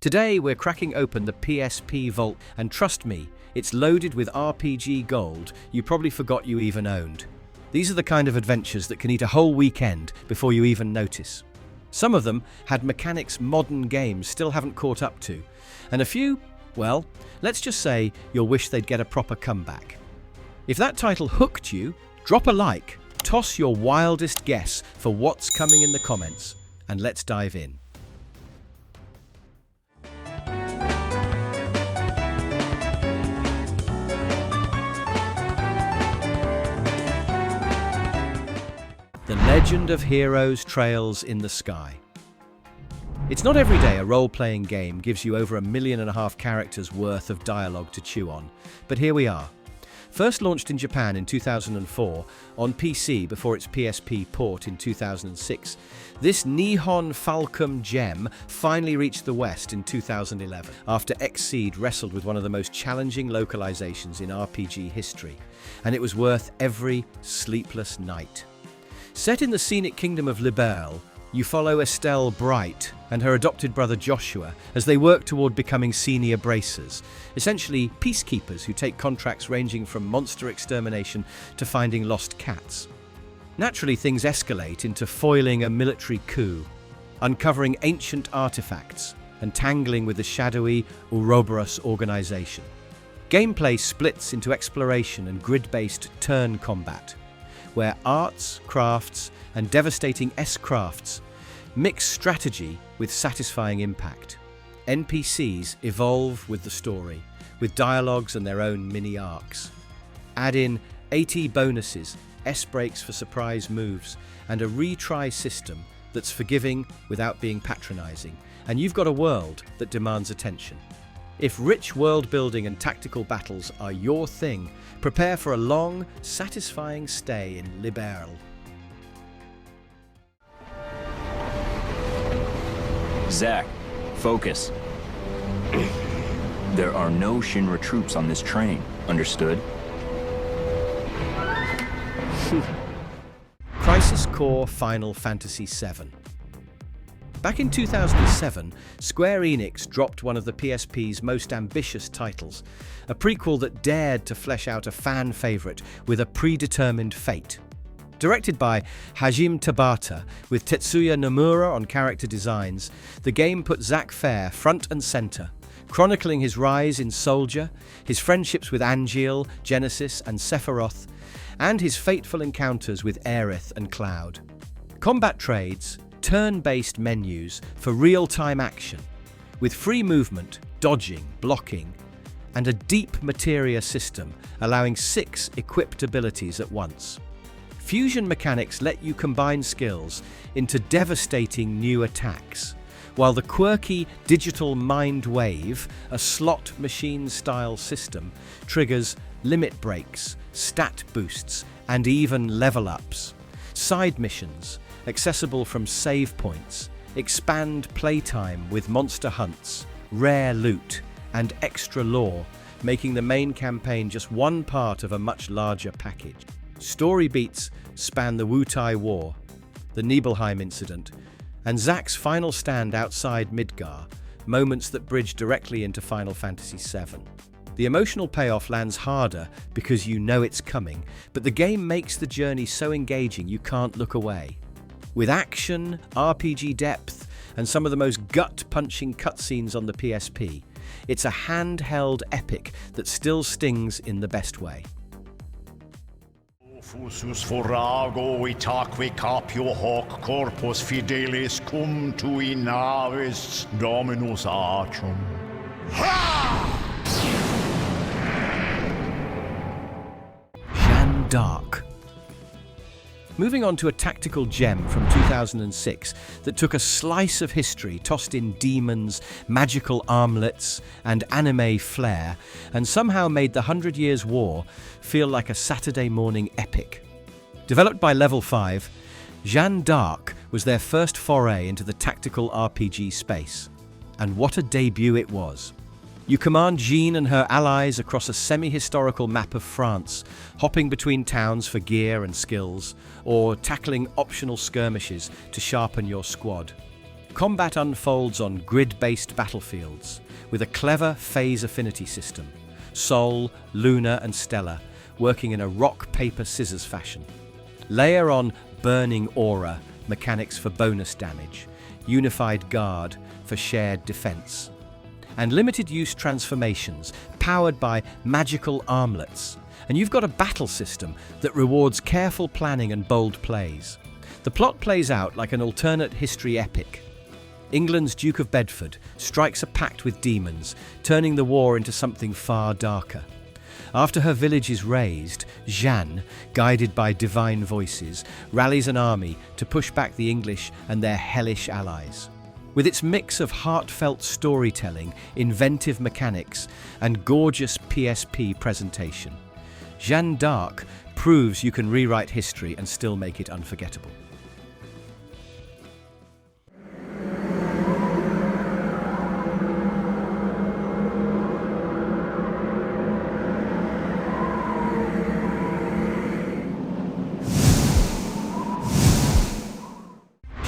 Today we're cracking open the PSP vault, and trust me, it's loaded with RPG gold you probably forgot you even owned. These are the kind of adventures that can eat a whole weekend before you even notice. Some of them had mechanics modern games still haven't caught up to, and a few, well, let's just say you'll wish they'd get a proper comeback. If that title hooked you, drop a like, toss your wildest guess for what's coming in the comments, and let's dive in. The Legend of Heroes Trails in the Sky. It's not every day a role-playing game gives you over 1.5 million characters worth of dialogue to chew on, but here we are. First launched in Japan in 2004, on PC before its PSP port in 2006, this Nihon Falcom gem finally reached the West in 2011, after Xseed wrestled with one of the most challenging localizations in RPG history, and it was worth every sleepless night. Set in the scenic kingdom of Liberl, you follow Estelle Bright and her adopted brother Joshua as they work toward becoming senior bracers, essentially peacekeepers who take contracts ranging from monster extermination to finding lost cats. Naturally, things escalate into foiling a military coup, uncovering ancient artifacts, and tangling with the shadowy Ouroboros organization. Gameplay splits into exploration and grid-based turn combat, where arts, crafts, and devastating S-crafts mix strategy with satisfying impact. NPCs evolve with the story, with dialogues and their own mini-arcs. Add in AT bonuses, S-breaks for surprise moves, and a retry system that's forgiving without being patronizing, and you've got a world that demands attention. If rich world building and tactical battles are your thing, prepare for a long, satisfying stay in Liberl. Zach, focus. There are no Shinra troops on this train, understood? Crisis Core Final Fantasy VII. Back in 2007, Square Enix dropped one of the PSP's most ambitious titles, a prequel that dared to flesh out a fan favorite with a predetermined fate. Directed by Hajime Tabata, with Tetsuya Nomura on character designs, the game put Zack Fair front and center, chronicling his rise in Soldier, his friendships with Angeal, Genesis, and Sephiroth, and his fateful encounters with Aerith and Cloud. Combat trades, turn-based menus for real-time action, with free movement, dodging, blocking, and a deep materia system allowing 6 equipped abilities at once. Fusion mechanics let you combine skills into devastating new attacks, while the quirky digital mind wave, a slot machine-style system, triggers limit breaks, stat boosts, and even level-ups. Side missions, accessible from save points, expand playtime with monster hunts, rare loot, and extra lore, making the main campaign just one part of a much larger package. Story beats span the Wutai War, the Nibelheim incident, and Zack's final stand outside Midgar, moments that bridge directly into Final Fantasy VII. The emotional payoff lands harder because you know it's coming, but the game makes the journey so engaging you can't look away. With action, RPG depth, and some of the most gut-punching cutscenes on the PSP, it's a handheld epic that still stings in the best way. Fusus forago itaque capio hoc corpus fidelis cum tui navis dominus archum. Jeanne D'Arc. Moving on to a tactical gem from 2006 that took a slice of history tossed in demons, magical armlets, and anime flair, and somehow made the 100 Years' War feel like a Saturday morning epic. Developed by Level 5, Jeanne D'Arc was their first foray into the tactical RPG space. And what a debut it was. You command Jeanne and her allies across a semi-historical map of France, hopping between towns for gear and skills, or tackling optional skirmishes to sharpen your squad. Combat unfolds on grid-based battlefields with a clever phase affinity system, Sol, Lunar and Stellar, working in a rock-paper-scissors fashion. Layer on Burning Aura, mechanics for bonus damage, Unified Guard for shared defense, and limited-use transformations powered by magical armlets. And you've got a battle system that rewards careful planning and bold plays. The plot plays out like an alternate history epic. England's Duke of Bedford strikes a pact with demons, turning the war into something far darker. After her village is razed, Jeanne, guided by divine voices, rallies an army to push back the English and their hellish allies. With its mix of heartfelt storytelling, inventive mechanics, and gorgeous PSP presentation, Jeanne D'Arc proves you can rewrite history and still make it unforgettable.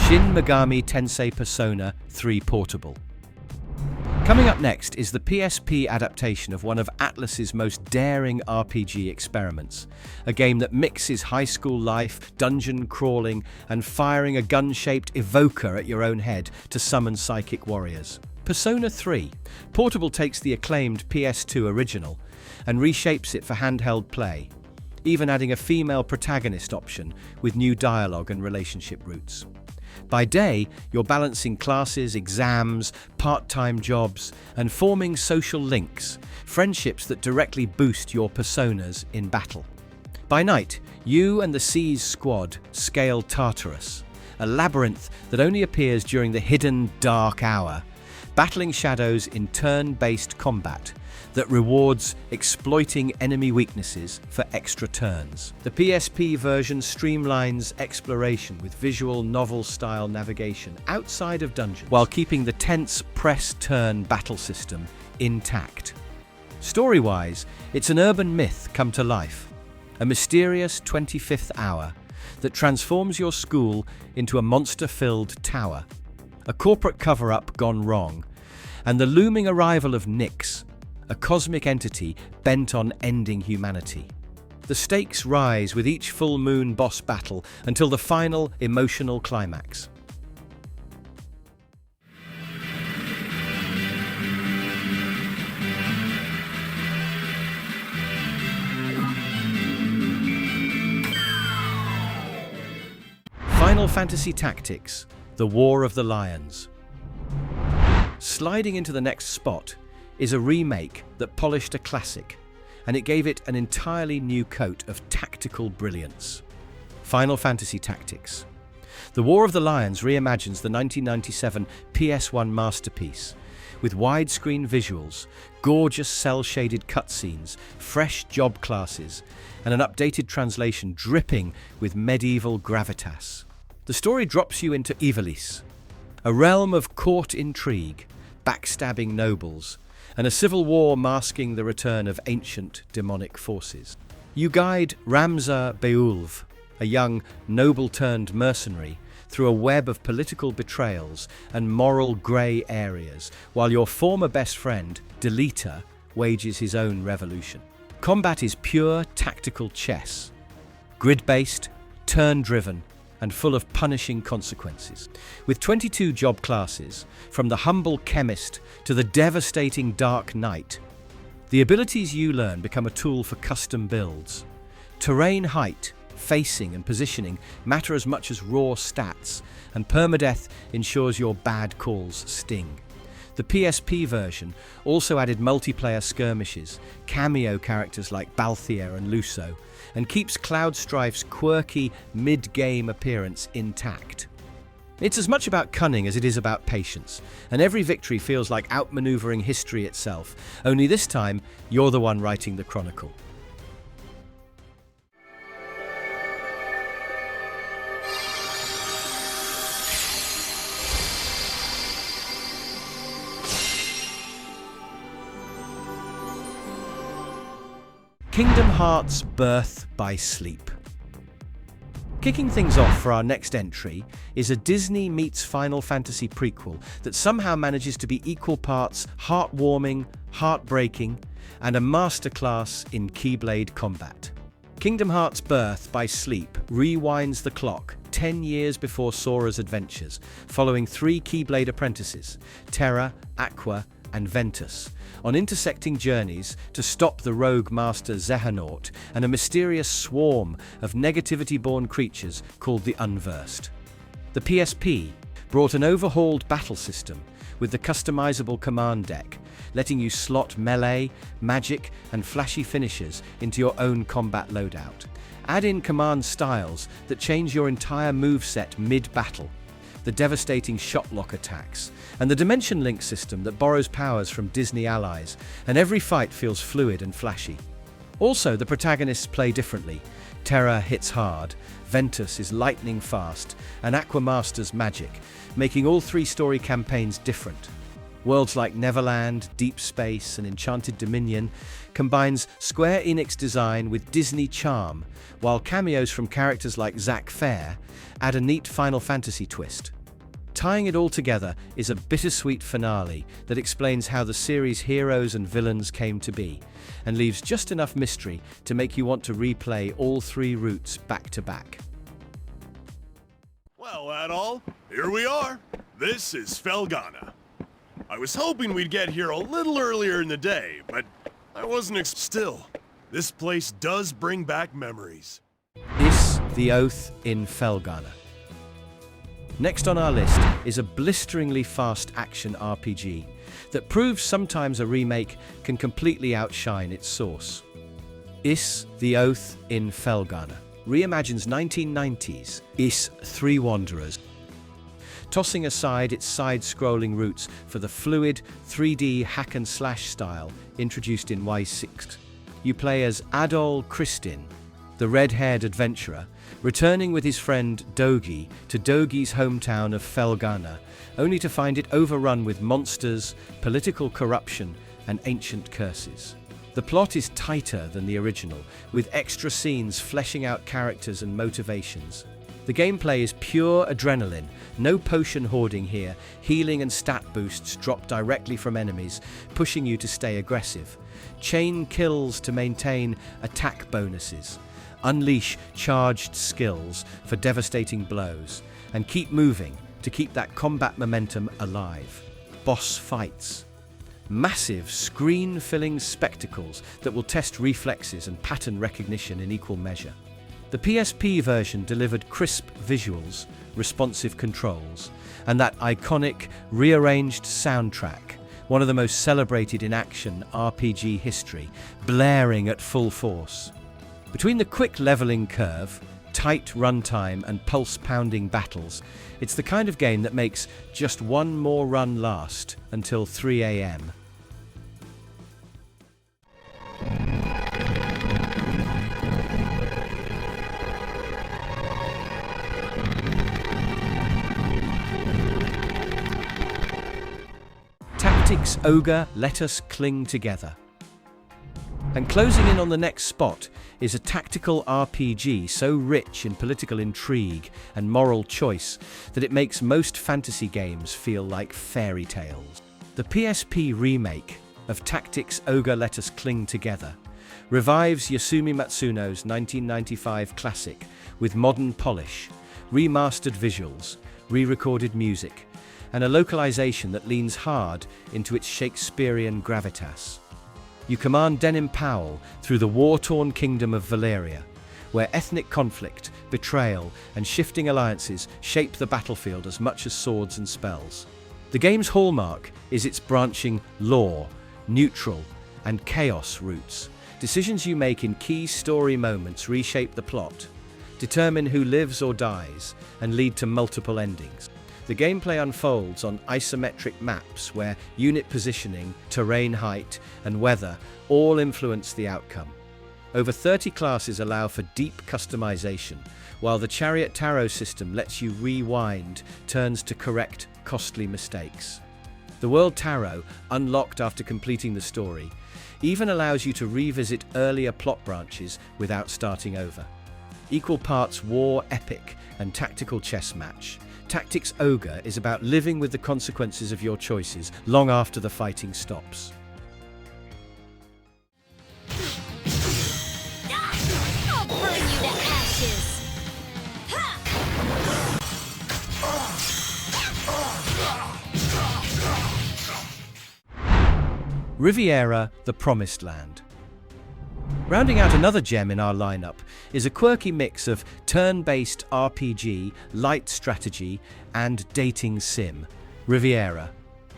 Shin Megami Tensei Persona 3 Portable. Coming up next is the PSP adaptation of one of Atlus's most daring RPG experiments, a game that mixes high school life, dungeon crawling, and firing a gun-shaped evoker at your own head to summon psychic warriors. Persona 3 Portable takes the acclaimed PS2 original and reshapes it for handheld play, even adding a female protagonist option with new dialogue and relationship roots. By day, you're balancing classes, exams, part-time jobs, and forming social links, friendships that directly boost your personas in battle. By night, you and the Seas squad scale Tartarus, a labyrinth that only appears during the hidden dark hour, battling shadows in turn-based combat that rewards exploiting enemy weaknesses for extra turns. The PSP version streamlines exploration with visual novel-style navigation outside of dungeons, while keeping the tense press-turn battle system intact. Story-wise, it's an urban myth come to life, a mysterious 25th hour that transforms your school into a monster-filled tower, a corporate cover-up gone wrong, and the looming arrival of Nyx, a cosmic entity bent on ending humanity. The stakes rise with each full moon boss battle until the final emotional climax. Final Fantasy Tactics: The War of the Lions. Sliding into the next spot is a remake that polished a classic, and it gave it an entirely new coat of tactical brilliance. Final Fantasy Tactics. The War of the Lions reimagines the 1997 PS1 masterpiece, with widescreen visuals, gorgeous cel-shaded cutscenes, fresh job classes, and an updated translation dripping with medieval gravitas. The story drops you into Ivalice, a realm of court intrigue, backstabbing nobles, and a civil war masking the return of ancient demonic forces. You guide Ramza Beulv, a young noble-turned-mercenary, through a web of political betrayals and moral grey areas, while your former best friend, Delita, wages his own revolution. Combat is pure tactical chess, grid-based, turn-driven, and full of punishing consequences. With 22 job classes, from the humble chemist to the devastating dark knight, the abilities you learn become a tool for custom builds. Terrain height, facing and positioning matter as much as raw stats, and permadeath ensures your bad calls sting. The PSP version also added multiplayer skirmishes, cameo characters like Balthier and Luso, and keeps Cloud Strife's quirky mid-game appearance intact. It's as much about cunning as it is about patience, and every victory feels like outmaneuvering history itself, only this time you're the one writing the chronicle. Kingdom Hearts: Birth by Sleep. Kicking things off for our next entry is a Disney meets Final Fantasy prequel that somehow manages to be equal parts heartwarming, heartbreaking, and a masterclass in Keyblade combat. Kingdom Hearts Birth by Sleep rewinds the clock 10 years before Sora's adventures, following 3 Keyblade apprentices, Terra, Aqua, and Ventus, on intersecting journeys to stop the rogue master Xehanort and a mysterious swarm of negativity-born creatures called the Unversed. The PSP brought an overhauled battle system with the customizable command deck, letting you slot melee, magic, and flashy finishes into your own combat loadout. Add in command styles that change your entire moveset mid-battle, the devastating shotlock attacks, and the Dimension Link system that borrows powers from Disney allies, and every fight feels fluid and flashy. Also, the protagonists play differently. Terra hits hard, Ventus is lightning fast, and Aqua masters magic, making all 3 story campaigns different. Worlds like Neverland, Deep Space, and Enchanted Dominion combines Square Enix design with Disney charm, while cameos from characters like Zack Fair add a neat Final Fantasy twist. Tying it all together is a bittersweet finale that explains how the series' heroes and villains came to be, and leaves just enough mystery to make you want to replay all 3 routes back to back. Well, that all. Here we are. This is Felghana. I was hoping we'd get here a little earlier in the day, but I wasn't still. This place does bring back memories. Is the Oath in Felghana. Next on our list is a blisteringly fast action RPG that proves sometimes a remake can completely outshine its source. Is the Oath in Felghana reimagines 1990s Is 3 Wanderers, tossing aside its side-scrolling roots for the fluid 3D hack-and-slash style introduced in Y6. You play as Adol Kristin, the red-haired adventurer, returning with his friend Dogi to Dogi's hometown of Felghana, only to find it overrun with monsters, political corruption, and ancient curses. The plot is tighter than the original, with extra scenes fleshing out characters and motivations. The gameplay is pure adrenaline, no potion hoarding here, healing and stat boosts drop directly from enemies, pushing you to stay aggressive. Chain kills to maintain attack bonuses. Unleash charged skills for devastating blows, and keep moving to keep that combat momentum alive. Boss fights. Massive screen-filling spectacles that will test reflexes and pattern recognition in equal measure. The PSP version delivered crisp visuals, responsive controls, and that iconic, rearranged soundtrack, one of the most celebrated in action RPG history, blaring at full force. Between the quick leveling curve, tight runtime, and pulse-pounding battles, it's the kind of game that makes just one more run last until 3 AM. Tactics Ogre, Let Us Cling Together. And closing in on the next spot is a tactical RPG so rich in political intrigue and moral choice that it makes most fantasy games feel like fairy tales. The PSP remake of Tactics Ogre Let Us Cling Together revives Yasumi Matsuno's 1995 classic with modern polish, remastered visuals, re-recorded music, and a localization that leans hard into its Shakespearean gravitas. You command Denim Powell through the war-torn kingdom of Valeria, where ethnic conflict, betrayal, and shifting alliances shape the battlefield as much as swords and spells. The game's hallmark is its branching lore, neutral, and chaos routes. Decisions you make in key story moments reshape the plot, determine who lives or dies, and lead to multiple endings. The gameplay unfolds on isometric maps where unit positioning, terrain height, and weather all influence the outcome. Over 30 classes allow for deep customization, while the Chariot Tarot system lets you rewind turns to correct costly mistakes. The World Tarot, unlocked after completing the story, even allows you to revisit earlier plot branches without starting over. equal parts war epic and tactical chess match. Tactics Ogre is about living with the consequences of your choices long after the fighting stops. I'll burn you to ashes! Riviera, the Promised Land. Rounding out another gem in our lineup is a quirky mix of turn-based RPG, light strategy, and dating sim, Riviera,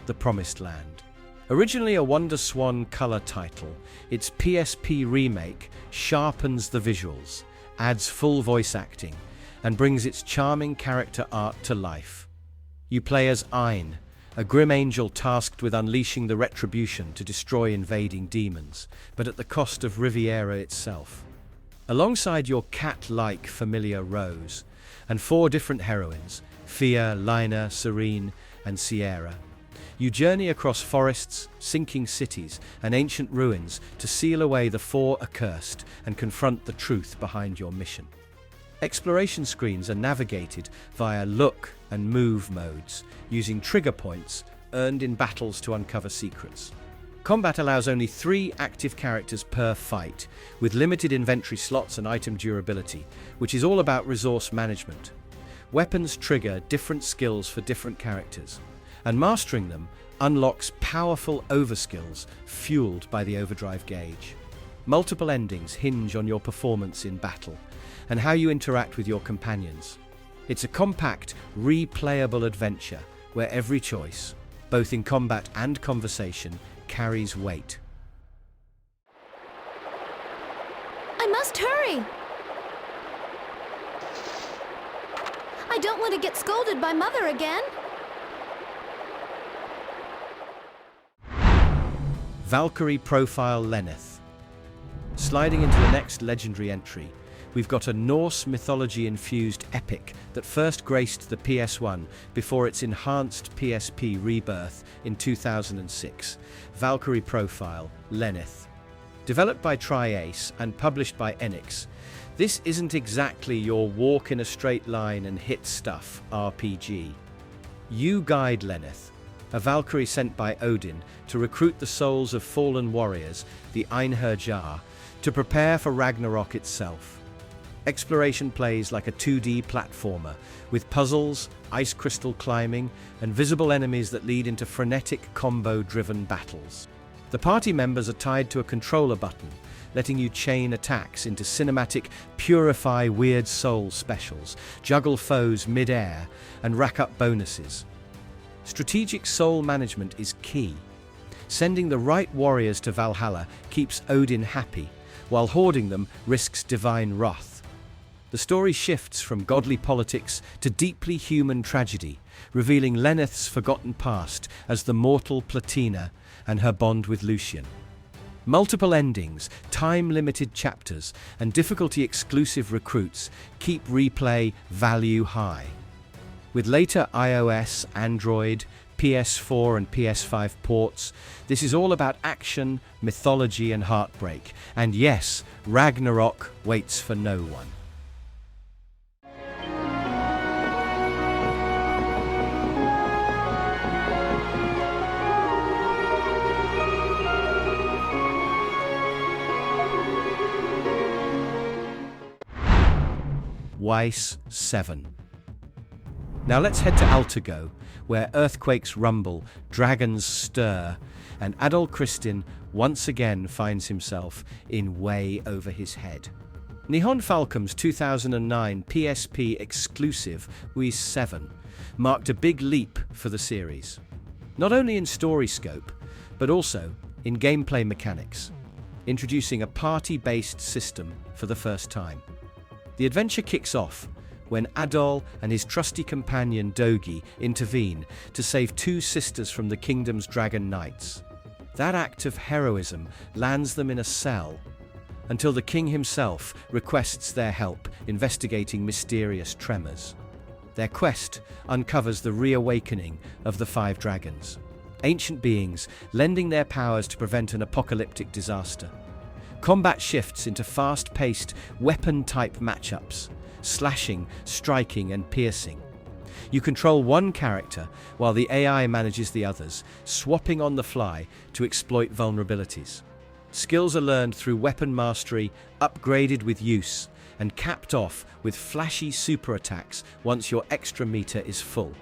the Promised Land. Originally a WonderSwan color title, its PSP remake sharpens the visuals, adds full voice acting, and brings its charming character art to life. You play as Ein, a grim angel tasked with unleashing the retribution to destroy invading demons, but at the cost of Riviera itself. Alongside your cat-like familiar Rose, and 4 different heroines, Fia, Lina, Serene, and Sierra, you journey across forests, sinking cities, and ancient ruins to seal away the 4 accursed and confront the truth behind your mission. Exploration screens are navigated via look and move modes, using trigger points earned in battles to uncover secrets. Combat allows only 3 active characters per fight, with limited inventory slots and item durability, which is all about resource management. Weapons trigger different skills for different characters, and mastering them unlocks powerful overskills fueled by the overdrive gauge. Multiple endings hinge on your performance in battle, and how you interact with your companions. It's a compact, replayable adventure where every choice, both in combat and conversation, carries weight. I must hurry! I don't want to get scolded by Mother again. Valkyrie profile Lenneth. Sliding into the next legendary entry, we've got a Norse mythology-infused epic that first graced the PS1 before its enhanced PSP rebirth in 2006, Valkyrie Profile Lenneth. Developed by Tri-Ace and published by Enix, this isn't exactly your walk-in-a-straight-line and hit stuff RPG. You guide Lenneth, a Valkyrie sent by Odin to recruit the souls of fallen warriors, the Einherjar, to prepare for Ragnarok itself. Exploration plays like a 2D platformer, with puzzles, ice crystal climbing, and visible enemies that lead into frenetic combo-driven battles. The party members are tied to a controller button, letting you chain attacks into cinematic Purify Weird Soul specials, juggle foes mid-air, and rack up bonuses. Strategic soul management is key. Sending the right warriors to Valhalla keeps Odin happy, while hoarding them risks divine wrath. The story shifts from godly politics to deeply human tragedy, revealing Lenneth's forgotten past as the mortal Platina and her bond with Lucian. Multiple endings, time-limited chapters, and difficulty-exclusive recruits keep replay value high. With later iOS, Android, PS4 and PS5 ports, this is all about action, mythology and heartbreak. And yes, Ragnarok waits for no one. Weiss 7. Now let's head to Altago, where earthquakes rumble, dragons stir, and Adol Kristin once again finds himself in way over his head. Nihon Falcom's 2009 PSP exclusive Weiss 7 marked a big leap for the series, not only in story scope, but also in gameplay mechanics, introducing a party-based system for the first time. The adventure kicks off when Adol and his trusty companion Dogi intervene to save 2 sisters from the kingdom's dragon knights. That act of heroism lands them in a cell until the king himself requests their help investigating mysterious tremors. Their quest uncovers the reawakening of the 5 dragons, ancient beings lending their powers to prevent an apocalyptic disaster. Combat shifts into fast-paced, weapon-type matchups, slashing, striking, and piercing. You control one character while the AI manages the others, swapping on the fly to exploit vulnerabilities. Skills are learned through weapon mastery, upgraded with use, and capped off with flashy super attacks once your extra meter is full.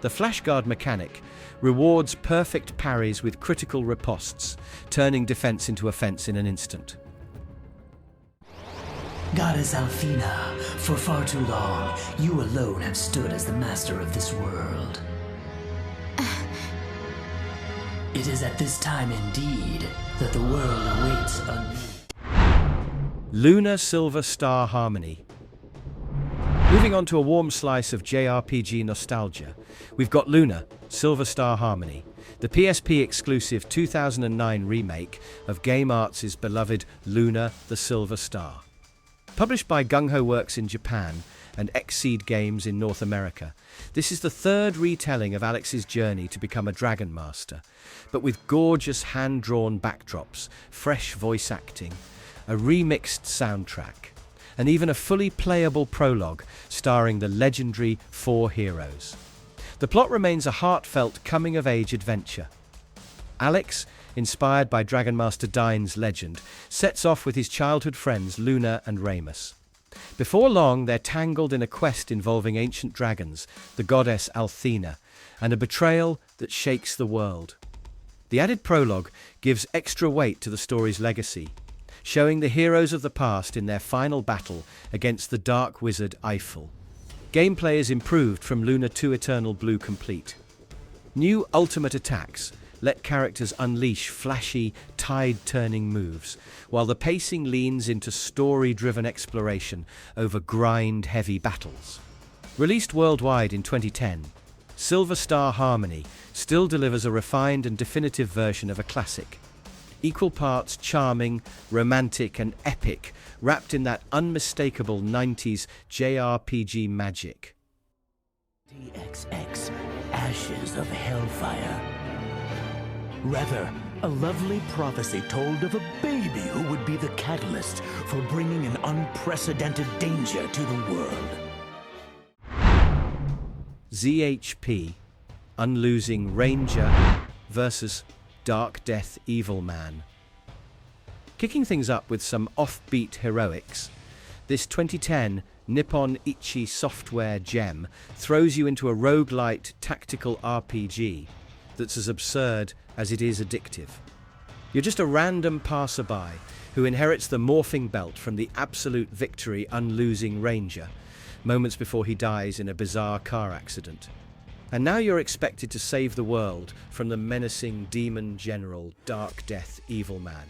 The flash guard mechanic rewards perfect parries with critical ripostes, turning defense into offense in an instant. Goddess Alfina, for far too long, you alone have stood as the master of this world. It is at this time indeed that the world awaits a Lunar Silver Star Harmony. Moving on to a warm slice of JRPG nostalgia, we've got Lunar Silver Star Harmony, the PSP exclusive 2009 remake of Game Arts' beloved Lunar the Silver Star. Published by Gung Ho Works in Japan and Xseed Games in North America, this is the third retelling of Alex's journey to become a Dragon Master, but with gorgeous hand-drawn backdrops, fresh voice acting, a remixed soundtrack, and even a fully playable prologue starring the legendary 4 heroes. The plot remains a heartfelt coming-of-age adventure. Alex, inspired by Dragon Master Dine's legend, sets off with his childhood friends Lunar and Ramus. Before long, they're tangled in a quest involving ancient dragons, the goddess Althena, and a betrayal that shakes the world. The added prologue gives extra weight to the story's legacy, showing the heroes of the past in their final battle against the dark wizard Eiffel. Gameplay is improved from Lunar 2 Eternal Blue Complete. New ultimate attacks let characters unleash flashy, tide-turning moves, while the pacing leans into story-driven exploration over grind-heavy battles. Released worldwide in 2010, Silver Star Harmony still delivers a refined and definitive version of a classic. Equal parts charming, romantic, and epic, wrapped in that unmistakable 90s JRPG magic. DXX, Ashes of Hellfire. Rather, a lovely prophecy told of a baby who would be the catalyst for bringing an unprecedented danger to the world. Z.H.P. Unlosing Ranger versus Darkdeath Evilman. Kicking things up with some offbeat heroics, this 2010 Nippon Ichi Software gem throws you into a roguelite tactical RPG that's as absurd as it is addictive. You're just a random passerby who inherits the morphing belt from the absolute victory Unlosing Ranger, moments before he dies in a bizarre car accident. And now you're expected to save the world from the menacing demon general Darkdeath Evilman.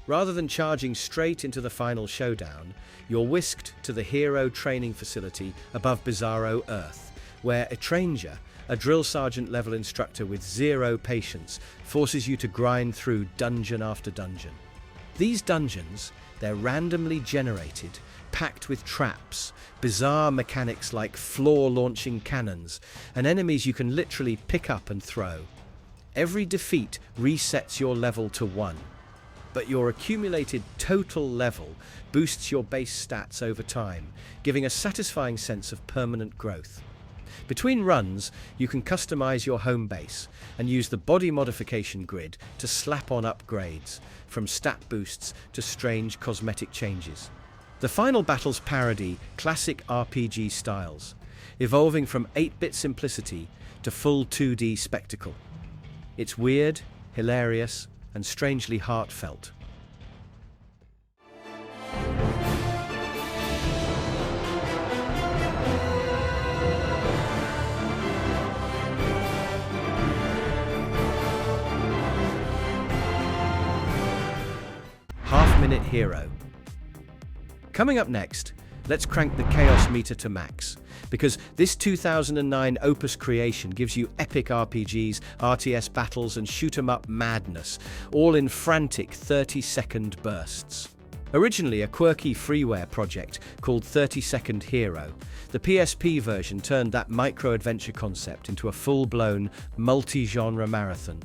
Rather than charging straight into the final showdown, you're whisked to the hero training facility above Bizarro Earth, where Etranger, a drill sergeant level instructor with zero patience, forces you to grind through dungeon after dungeon. These dungeons, they're randomly generated, packed with traps, bizarre mechanics like floor-launching cannons, and enemies you can literally pick up and throw. Every defeat resets your level to 1, but your accumulated total level boosts your base stats over time, giving a satisfying sense of permanent growth. Between runs, you can customize your home base and use the body modification grid to slap on upgrades, from stat boosts to strange cosmetic changes. The final battles parody classic RPG styles, evolving from 8-bit simplicity to full 2D spectacle. It's weird, hilarious, and strangely heartfelt. Half-minute hero. Coming up next, let's crank the chaos meter to max, because this 2009 opus creation gives you epic RPGs, RTS battles, and shoot-'em-up madness, all in frantic 30-second bursts. Originally a quirky freeware project called 30-Second Hero, the PSP version turned that micro-adventure concept into a full-blown, multi-genre marathon,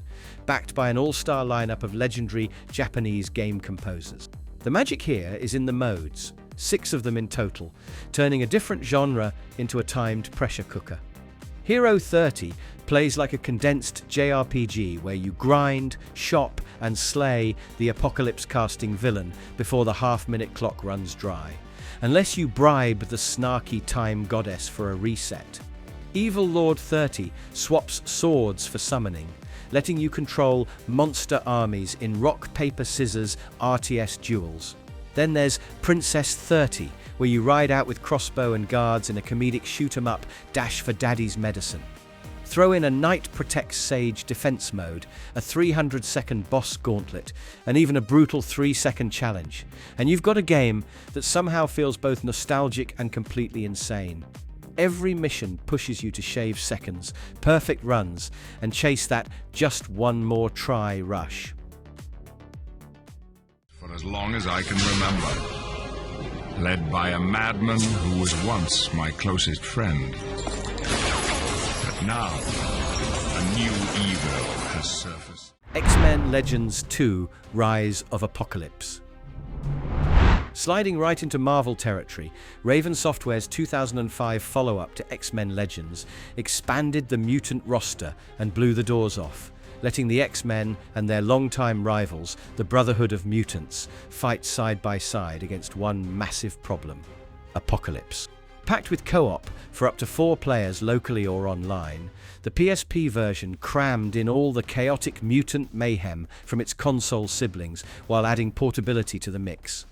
backed by an all-star lineup of legendary Japanese game composers. The magic here is in the modes, 6 of them in total, turning a different genre into a timed pressure cooker. Hero 30 plays like a condensed JRPG where you grind, shop, and slay the apocalypse-casting villain before the half-minute clock runs dry, unless you bribe the snarky time goddess for a reset. Evil Lord 30 swaps swords for summoning, letting you control monster armies in rock, paper, scissors RTS duels. Then there's Princess 30, where you ride out with crossbow and guards in a comedic shoot-'em-up dash for daddy's medicine. Throw in a Knight Protects Sage defense mode, a 300-second boss gauntlet, and even a brutal 3-second challenge, and you've got a game that somehow feels both nostalgic and completely insane. Every mission pushes you to shave seconds, perfect runs, and chase that just one more try rush. For as long as I can remember, led by a madman who was once my closest friend. But now, a new evil has surfaced. X-Men Legends 2: Rise of Apocalypse. Sliding right into Marvel territory, Raven Software's 2005 follow-up to X-Men Legends expanded the mutant roster and blew the doors off, letting the X-Men and their longtime rivals, the Brotherhood of Mutants, fight side by side against one massive problem: Apocalypse. Packed with co-op for up to 4 players locally or online, the PSP version crammed in all the chaotic mutant mayhem from its console siblings while adding portability to the mix.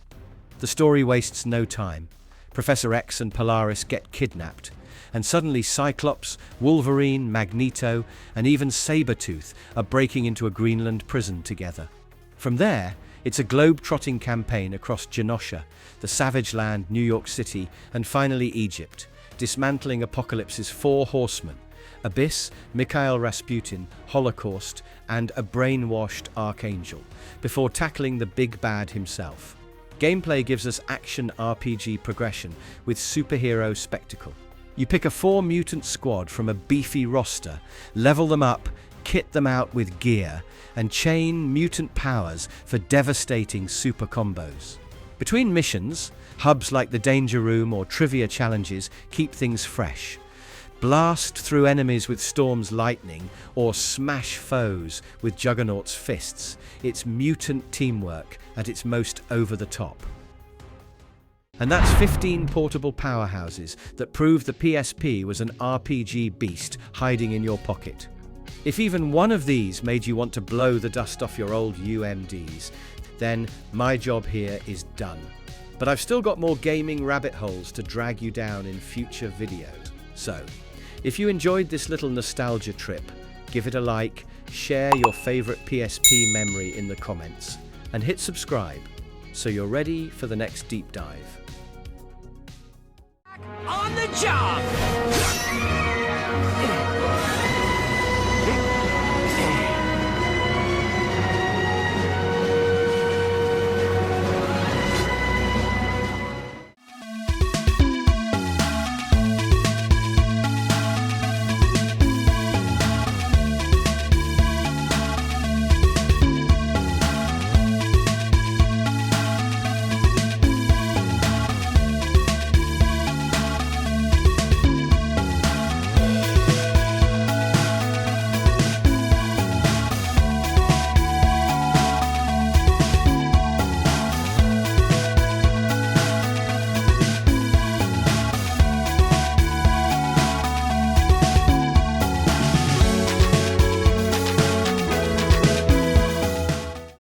The story wastes no time. Professor X and Polaris get kidnapped, and suddenly Cyclops, Wolverine, Magneto, and even Sabretooth are breaking into a Greenland prison together. From there, it's a globe-trotting campaign across Genosha, the Savage Land, New York City, and finally Egypt, dismantling Apocalypse's 4 horsemen: Abyss, Mikhail Rasputin, Holocaust, and a brainwashed Archangel, before tackling the big bad himself. Gameplay gives us action RPG progression with superhero spectacle. You pick a 4-mutant squad from a beefy roster, level them up, kit them out with gear, and chain mutant powers for devastating super combos. Between missions, hubs like the Danger Room or trivia challenges keep things fresh. Blast through enemies with Storm's lightning, or smash foes with Juggernaut's fists. It's mutant teamwork at its most over-the-top. And that's 15 portable powerhouses that prove the PSP was an RPG beast hiding in your pocket. If even one of these made you want to blow the dust off your old UMDs, then my job here is done. But I've still got more gaming rabbit holes to drag you down in future videos. So, if you enjoyed this little nostalgia trip, give it a like, share your favorite PSP memory in the comments, and hit subscribe so you're ready for the next deep dive. On the job!